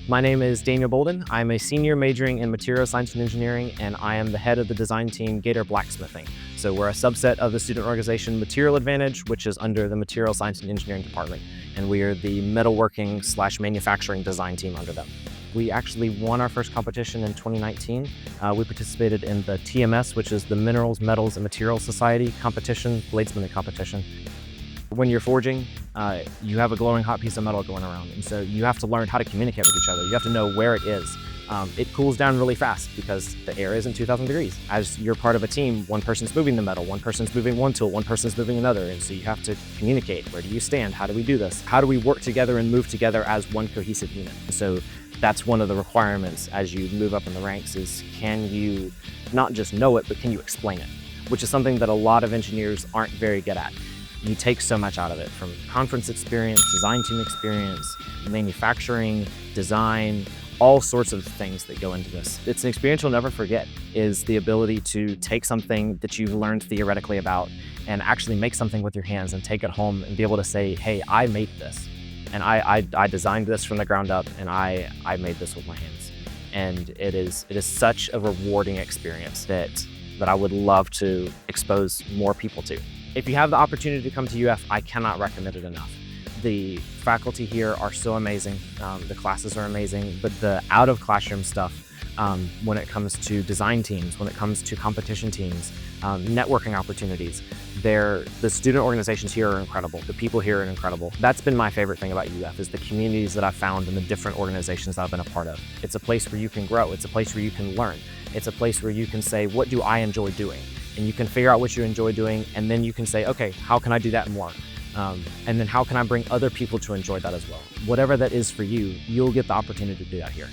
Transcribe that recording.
My name is Daniel Bolden. I'm a senior majoring in material science and engineering, and I am the head of the design team Gator Blacksmithing. So we're a subset of the student organization Material Advantage, which is under the material science and engineering department. And we are the metalworking / manufacturing design team under them. We actually won our first competition in 2019. We participated in the TMS, which is the Minerals, Metals, and Materials Society competition, bladesmithing competition. When you're forging, you have a glowing hot piece of metal going around, and so you have to learn how to communicate with each other. You have to know where it is. It cools down really fast because the air isn't 2,000 degrees. As you're part of a team, one person's moving the metal, one person's moving one tool, one person's moving another, and so you have to communicate. Where do you stand? How do we do this? How do we work together and move together as one cohesive unit? So that's one of the requirements as you move up in the ranks is, can you not just know it, but can you explain it? Which is something that a lot of engineers aren't very good at. You take so much out of it, from conference experience, design team experience, manufacturing, design, all sorts of things that go into this. It's an experience you'll never forget, is the ability to take something that you've learned theoretically about and actually make something with your hands and take it home and be able to say, hey, I made this. And I designed this from the ground up, and I made this with my hands. And it is such a rewarding experience that I would love to expose more people to. If you have the opportunity to come to UF, I cannot recommend it enough. The faculty here are so amazing. The classes are amazing, but the out of classroom stuff, when it comes to design teams, when it comes to competition teams, networking opportunities, the student organizations here are incredible. The people here are incredible. That's been my favorite thing about UF, is the communities that I've found in the different organizations that I've been a part of. It's a place where you can grow. It's a place where you can learn. It's a place where you can say, what do I enjoy doing? And you can figure out what you enjoy doing, and then you can say, okay, how can I do that more? And then how can I bring other people to enjoy that as well? Whatever that is for you, you'll get the opportunity to do that here.